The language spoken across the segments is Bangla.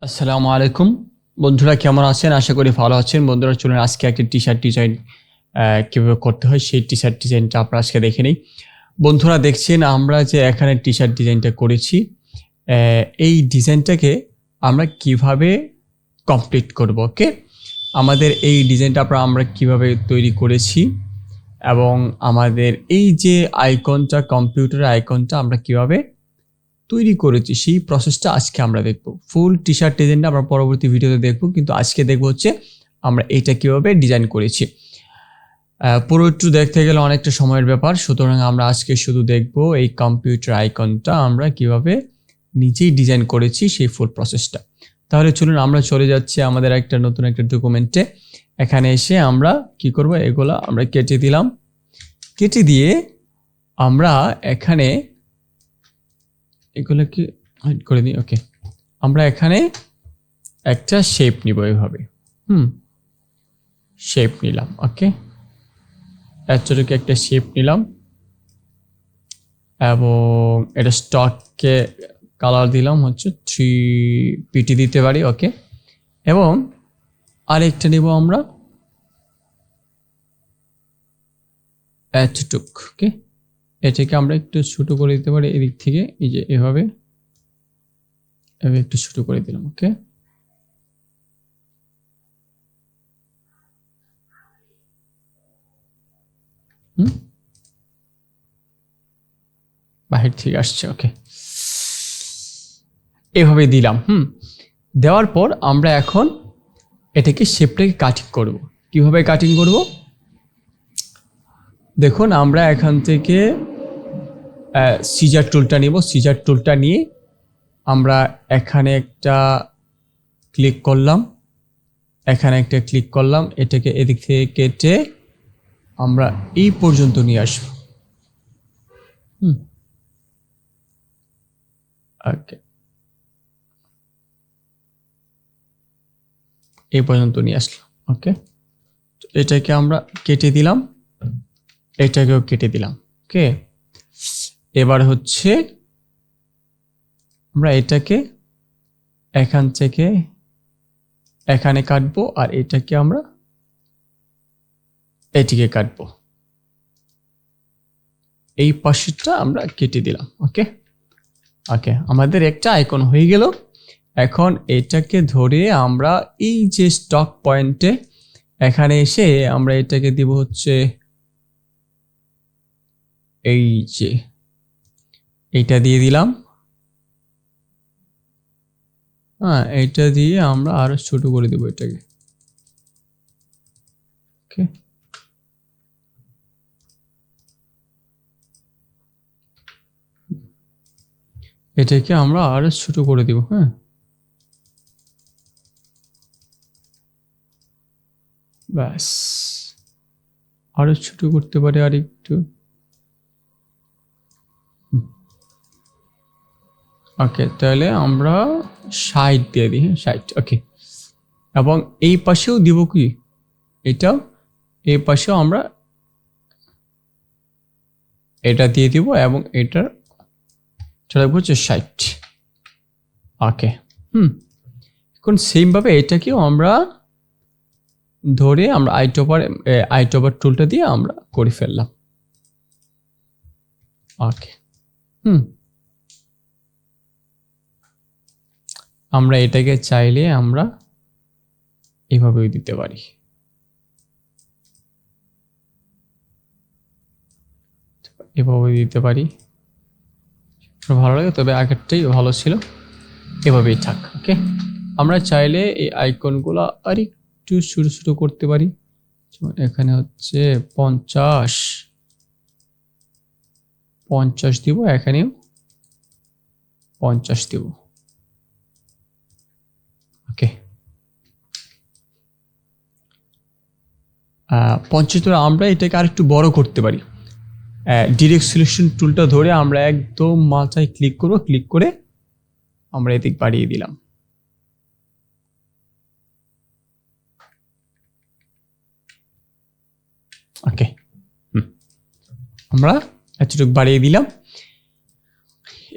আসসালামু আলাইকুম বন্ধুরা, কেমন আছেন? আশা করি ভালো আছেন। বন্ধুরা চলুন আজকে একটা টি-শার্ট ডিজাইন কীভাবে করতে হয় সেই টি-শার্ট ডিজাইনটা আমরা আজকে দেখে নিই। বন্ধুরা দেখছেন আমরা যে এখানে টি-শার্ট ডিজাইনটা করেছি, এই ডিজাইনটাকে আমরা কিভাবে কমপ্লিট করব। ওকে, আমাদের এই ডিজাইনটা আমরা কিভাবে তৈরি করেছি এবং আমাদের এই যে আইকনটা, কম্পিউটারের আইকনটা আমরা কিভাবে তৈরি করেছি সেই প্রসেসটা আজকে আমরা দেখব। ফুল টি-শার্ট ডিজাইনটা আমরা পরবর্তী ভিডিওতে দেখব, কিন্তু আজকে দেখব হচ্ছে আমরা এটা কিভাবে ডিজাইন করেছি। পুরো একটু দেখতে গেলে অনেকটা সময়ের ব্যাপার, সুতরাং আমরা আজকে শুধু দেখব এই কম্পিউটার আইকনটা আমরা কিভাবে নিজেই ডিজাইন করেছি সেই ফুল প্রসেসটা। তাহলে চলুন আমরা চলে যাচ্ছি আমাদের একটা নতুন একটা ডকুমেন্টে। এখানে এসে আমরা কি করব, এগুলা আমরা কেটে দিলাম। কেটে দিয়ে আমরা এখানে এগুলোকে হাইড করে দিই। ওকে, আমরা এখানে একটা শেপ নিব এইভাবে। শেপ নিলাম। ওকে, এতটুকু একটা শেপ নিলাম এবং এটা স্টককে কালার দিলাম হচ্ছে 3PT দিতে পারি। ওকে, এবং আরেকটা নিব আমরা এতটুক। ওকে, এটাকে আমরা একটু ছোট করে দিতে পারি এদিক থেকে, এই যে এভাবে একটু ছোট করে দিলাম। ওকে, বাহির থেকে আসছে। ওকে, এভাবে দিলাম। দেওয়ার পর আমরা এখন এটাকে শেপটাকে কাটিং করব। কিভাবে কাটিং করব দেখুন, আমরা এখান থেকে সিজার টুলটা নিব। সিজার টুলটা নিয়ে আমরা এখানে একটা ক্লিক করলাম, এখানে একটা ক্লিক করলাম, এটাকে এদিক থেকে কেটে আমরা এই পর্যন্ত নিয়ে আসব। ওকে, এই পর্যন্ত নিয়ে আসলাম। ওকে, এটাকে আমরা কেটে দিলাম, এটাকেও কেটে দিলাম। ওকে, এবার হচ্ছে আমরা এটাকে এখান থেকে এখানে কাটবো আর এটাকে আমরা এটিকে কাটবো। এই পাশেরটা আমরা কেটে দিলাম। ওকে ওকে, আমাদের একটা আইকন হয়ে গেল। এখন এটাকে ধরে আমরা এই যে স্টক পয়েন্টে এখানে এসে আমরা এটাকে দিব হচ্ছে এই যে এইটা দিয়ে দিলাম। এইটা দিয়ে আমরা আরো ছোট করে দেব এটাকে। ওকে, এটাকে আমরা আরো ছোট করে দিব। ব্যাস, আরো ছোট করতে পারি আর একটু। ওকে, তাহলে আমরা 60 দিয়ে দিই। 60। ওকে, এবং এই পাশেও দিব কি, এটাও এই পাশেও আমরা এটা দিয়ে দিব এবং এটার চলে হচ্ছে 60। ওকে, এখন সেমভাবে এটাকেও আমরা ধরে আমরা আইটপার টুলটা দিয়ে আমরা করে ফেললাম। ওকে, আমরা এটাকে চাইলে আমরা এইভাবেও দিতে পারি। এভাবে দিতে পারি, ভালো লাগে, তবে আগেরটাই ভালো ছিল। এভাবেই থাক। ওকে, আমরা চাইলে এই আইকনগুলো আর একটু ছোট ছোট করতে পারি। এখানে হচ্ছে 50 দিব, এখানেও 50 দিব। ওকে, 50 আমরা এটাকে আর একটু বড় করতে পারি। ডিরেক্ট সিলেকশন টুলটা ধরে আমরা একদম মাথায় ক্লিক করব, ক্লিক করে আমরা এদিক বাড়িয়ে দিলাম। ওকে, আমরা এতটুকু বাড়িয়ে দিলাম।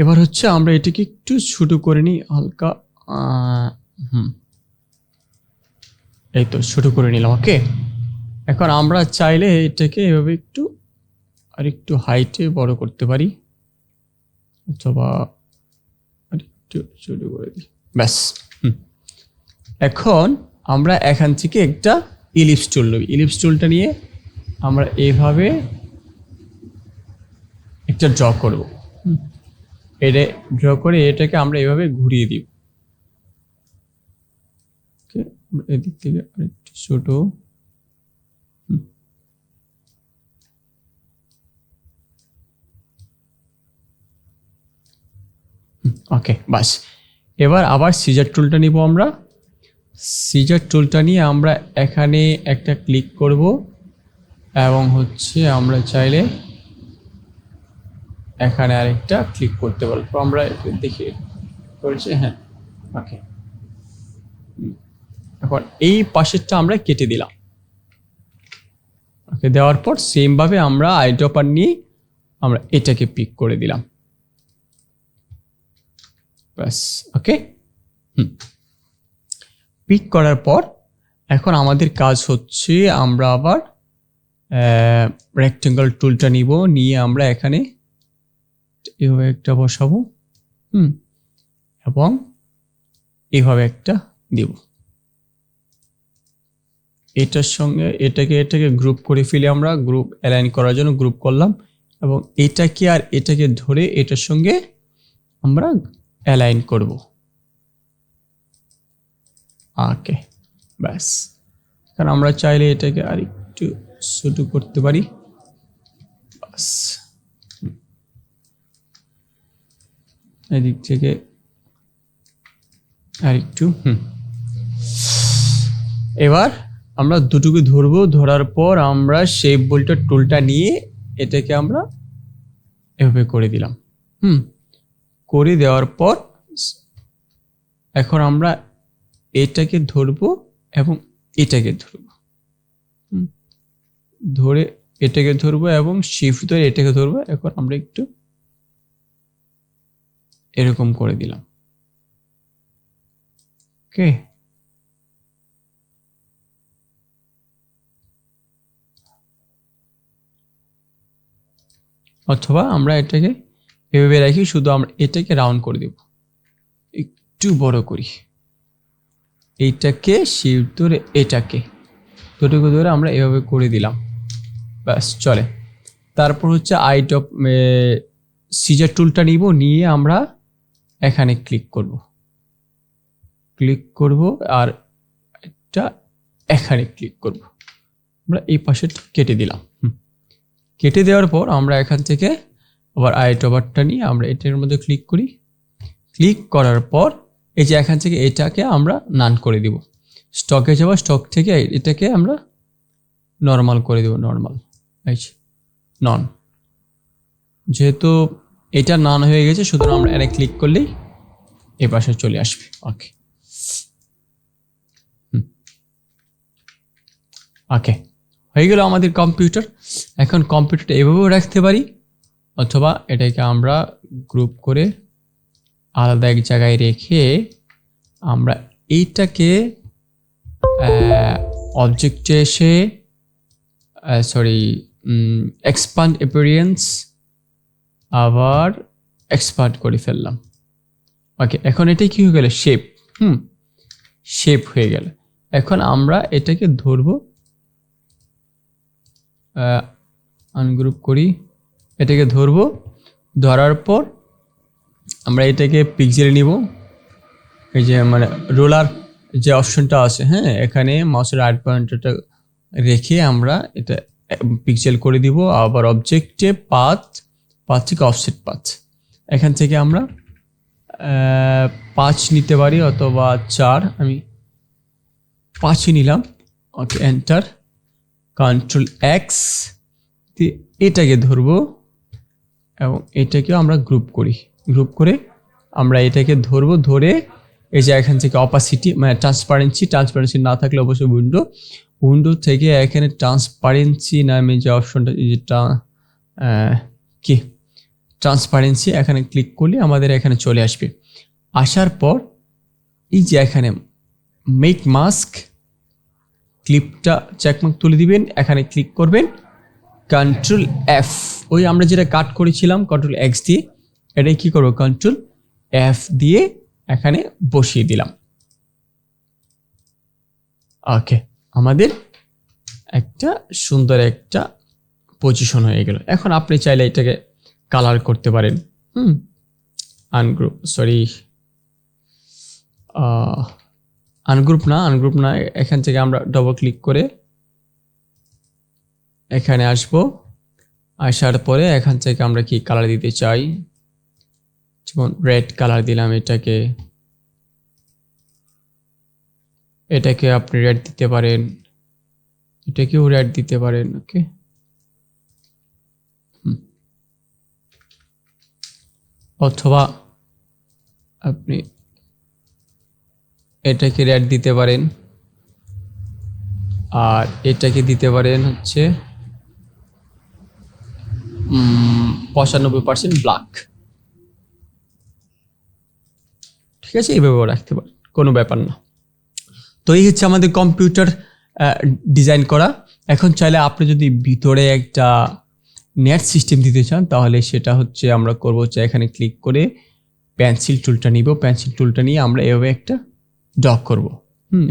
এবার হচ্ছে আমরা এটাকে একটু ছোট করে নিই, হালকা এই তো ছোট করে নিলাম। ওকে, এখন আমরা চাইলে এটাকে এভাবে একটু আর একটু হাইটে বড় করতে পারি, অথবা আর একটু ছোট করে দিই, ব্যাস। এখন আমরা এখান থেকে একটা ইলিপস টুল নেব। ইলিপস টুলটা নিয়ে আমরা এইভাবে একটা ড্র করব। এটা ড্র করে এটাকে আমরা এভাবে ঘুরিয়ে দিব। এদিক থেকে আরেকটু ছোট, ওকে বাস। এবার আবার সিজার টুলটা নিব আমরা। সিজার টুলটা নিয়ে আমরা এখানে একটা ক্লিক করব এবং হচ্ছে আমরা চাইলে এখানে আরেকটা ক্লিক করতে পারবো। আমরা দেখি করেছি, হ্যাঁ ওকে। এখন এই পাশেরটা আমরা কেটে দিলাম। ওকে, দেওয়ার পর সেম ভাবে আমরা আইড্রপার নিয়ে আমরা এটাকে পিক করে দিলাম, ব্যাস। ওকে, পিক করার পর এখন আমাদের কাজ হচ্ছে আমরা আবার রেক্টেঙ্গল টুলটা নিব, নিয়ে আমরা এখানে এভাবে একটা বসাবো, এবং এভাবে একটা দিব। এটার সঙ্গে এটাকে গ্রুপ করে ফেলে আমরা গ্রুপ অ্যালাইন করার জন্য গ্রুপ করলাম, এবং এটাকে আর এটাকে ধরে এটার সঙ্গে আমরা অ্যালাইন করব। ওকে, ব্যাস। কারণ আমরা চাইলে এটাকে আর একটু ছোট করতে পারি, বাস। এদিক থেকে আর একটু, এবার আমরা দুটোকে ধরবো। ধরার পর আমরা শেপ বোল্টার টুলটা নিয়ে এটাকে আমরা এভাবে করে দিলাম। করে দেওয়ার পর এখন আমরা এটাকে ধরবো এবং এটাকে ধরবো, ধরে এটাকে ধরবো এবং শিফট ধরে এটাকে ধরবো। এখন আমরা একটু এরকম করে দিলাম। ওকে, অথবা আমরা এটাকে এভাবে রাখি, শুধু আমরা এটাকে রাউন্ড করে দেব, একটু বড় করি। এইটাকে শিফট ধরে এটাকে দুটোকে ধরে আমরা এভাবে করে দিলাম, ব্যাস চলে। তারপর হচ্ছে সিজার টুলটা নিব, নিয়ে আমরা এখানে ক্লিক করব আর একটা এখানে ক্লিক করব। আমরা এই পাশে কেটে দিলাম। কেটে দেওয়ার পর আমরা এখান থেকে আবার আইড্রপারটা নিয়ে আমরা এটার মধ্যে ক্লিক করি। ক্লিক করার পর এই যে এখান থেকে এটাকে আমরা নান করে দিব। স্টকে যাওয়া, স্টক থেকে এটাকে আমরা নর্মাল করে দেব, নর্মাল, নন। যেহেতু এটা নান হয়ে গেছে, সুতরাং আমরা এখানে ক্লিক করলেই এই পাশে চলে আসবে। ওকে, ওকে, হয়ে গেল আমাদের কম্পিউটার। এখন কম্পিউটারটা এভাবেও রাখতে পারি, অথবা এটাকে আমরা গ্রুপ করে আলাদা এক জায়গায় রেখে আমরা এইটাকে অবজেক্টে এসে এক্সপান্ড অ্যাপিয়ারেন্স আবার এক্সপান্ড করে ফেললাম। ওকে, এখন এটাই কি হয়ে গেল? শেপ। শেপ হয়ে গেল। এখন আমরা এটাকে ধরবো, আনগ্রুপ করি, এটাকে ধরবো। ধরার পর আমরা এটাকে পিক্সেলে নিব। এই যে মানে রোলার যে অপশনটা আছে, হ্যাঁ, এখানে মাউসের রাইট পয়েন্টারটা রেখে আমরা এটা পিক্সেল করে দিব। আবার অবজেক্টে পাথ থেকে অফসেট পাথ, এখান থেকে আমরা 5 নিতে পারি অথবা 4। আমি 5ই নিলাম। ওকে, এন্টার, কন্ট্রোল এক্স দিয়ে এটাকে ধরবো এবং এটাকেও আমরা গ্রুপ গ্রুপ করে আমরা এটাকে ধরবো। ধরে এই যে এখান থেকে অপাসিটি মানে ট্রান্সপারেন্সি না থাকলে অবশ্যই উইন্ডো থেকে এখানে ট্রান্সপারেন্সি নামে যে অপশনটা, যেটা কি ট্রান্সপারেন্সি, এখানে ক্লিক করলে আমাদের এখানে চলে আসবে। আসার পর এই যে এখানে মেক মাস্ক, ক্লিপটা চেকমার্ক তুলে দিবেন, এখানে ক্লিক করবেন, কন্ট্রোল এফ, ওই আমরা যেটা কাট করেছিলাম কন্ট্রোল এক্স দিয়ে, এটাই কি করবো কন্ট্রোল এফ দিয়ে এখানে বসিয়ে দিলাম। ওকে, আমাদের একটা সুন্দর একটা পজিশন হয়ে গেল। এখন আপনি চাইলে এটাকে কালার করতে পারেন। আনগ্রুপ না, এখান থেকে আমরা ডবল ক্লিক করে এখানে আসবো, আসার পরে এখান থেকে আমরা কি কালার দিতে চাই, যেমন রেড কালার দিলাম, এটাকে আপনি রেড দিতে পারেন, এটাকেও রেড দিতে পারেন। ওকে, অথবা আপনি এটাকে রেড দিতে পারেন, আর এটাকে দিতে পারেন হচ্ছে 95% ব্ল্যাক। ঠিক আছে, এইভাবেও রাখতে পারেন, কোনো ব্যাপার না। তো এই হচ্ছে আমাদের কম্পিউটার ডিজাইন করা। এখন চাইলে আপনি যদি ভিতরে একটা নেট সিস্টেম দিতে চান, তাহলে সেটা হচ্ছে আমরা করব হচ্ছে এখানে ক্লিক করে পেন্সিল টুলটা নিব, পেন্সিল টুলটা নিয়ে আমরা এভাবে একটা ড্র করব।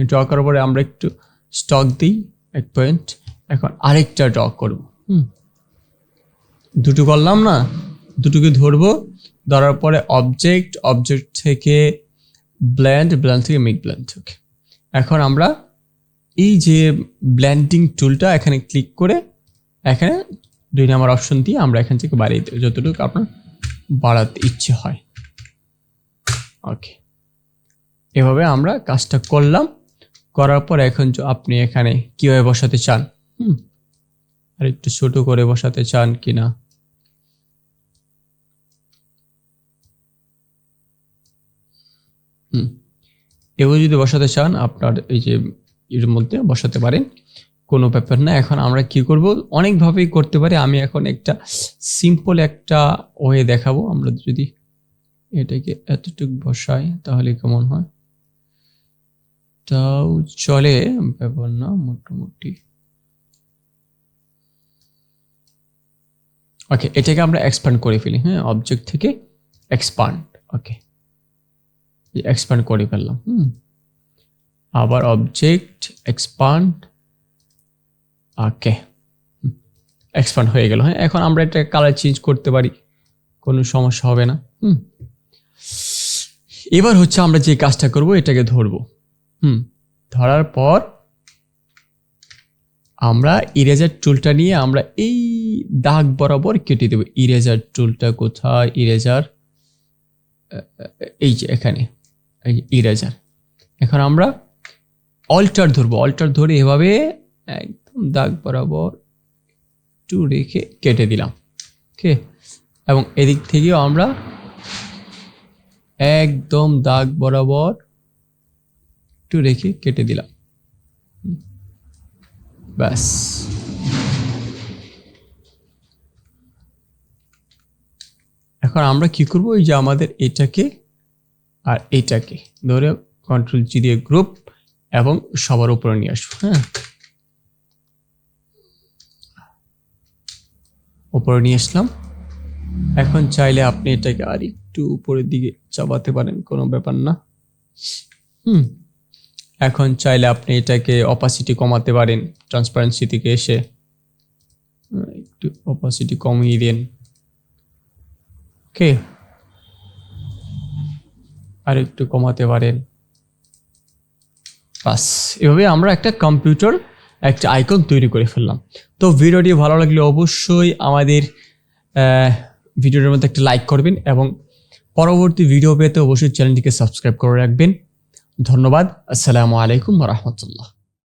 ড্র করার পরে আমরা একটু স্টক দিই 1 পয়েন্ট, এখন আরেকটা ড্র করব। দুটো করলাম না, দুটোকে ধরবো, ধরার পরে অবজেক্ট থেকে ব্লেন্ড থেকে মেক ব্লেন্ড। ওকে, এখন আমরা এই যে ব্লেন্ডিং টুলটা এখানে ক্লিক করে এখানে 2 নম্বর অপশন দিয়ে আমরা এখান থেকে বাড়িয়ে দেব যতটুকু আপনার বাড়াতে ইচ্ছে হয়। ওকে, এভাবে আমরা কাজটা করলাম। করার পর এখন আপনি এখানে কিভাবে বসাতে চান, আর একটু ছোট করে বসাতে চান কিনা, এভাবে যদি বসাতে চান আপনার এই যে এর মধ্যে বসাতে পারেন, কোনো ব্যাপার না। এখন আমরা কি করব, অনেকভাবেই করতে পারি, আমি এখন একটা সিম্পল একটা ওয়ে দেখাবো। আমরা যদি এটাকে এতটুকু বসাই তাহলে কেমন হয়, তাও চলে, ব্যাপার না মোটামুটি। ওকে, এটাকে আমরা এক্সপ্যান্ড করে ফেলি। অবজেক্ট থেকে এক্সপ্যান্ড। ওকে, এক্সপ্যান্ড করে ফেললাম। আবার অবজেক্ট এক্সপ্যান্ড। ওকে, এক্সপ্যান্ড হয়ে গেল। এখন আমরা এটা কালার চেঞ্জ করতে পারি, কোনো সমস্যা হবে না। এবার হচ্ছে আমরা যে কাজটা করব, এটাকে ধরবো। ধরার পর আমরা ইরেজার টুলটা নিয়ে আমরা এই দাগ বরাবর কেটে দেব। ইরেজার টুলটা কোথায়, ইরেজার এই যে এখানে, এই ইরেজার। এখন আমরা অল্টার ধরবো, অল্টার ধরে এভাবে একদম দাগ বরাবর একটু রেখে কেটে দিলাম। ওকে, এবং এদিক থেকেও আমরা একদম দাগ বরাবর একটু রেখে কেটে দিলাম, ব্যাস। এখন আমরা কি করব, এই যে আমাদের এটাকে আর এটাকে ধরে কন্ট্রোল জি দিয়ে গ্রুপ এবং সবার উপরে নিয়ে আসবো। উপরে নিয়ে আসলাম। এখন চাইলে আপনি এটাকে আর একটু উপরের দিকে চাপাতে পারেন, কোনো ব্যাপার না। এখন চাইলে আপনি এটাকে অপাসিটি কমাতে পারেন, ট্রান্সপারেন্সি থেকে এসে একটু অপাসিটি কমিয়ে দেন। ওকে, আর একটু কমাতে পারেন, বাস। এভাবে আমরা একটা কম্পিউটার একটা আইকন তৈরি করে ফেললাম। তো ভিডিওটি ভালো লাগলে অবশ্যই আমাদের ভিডিওর মধ্যে একটা লাইক করবেন এবং পরবর্তী ভিডিও পেতে অবশ্যই চ্যানেলটিকে সাবস্ক্রাইব করে রাখবেন। ধন্যবাদ। আসসালামু আলাইকুম ওয়া রাহমাতুল্লাহ।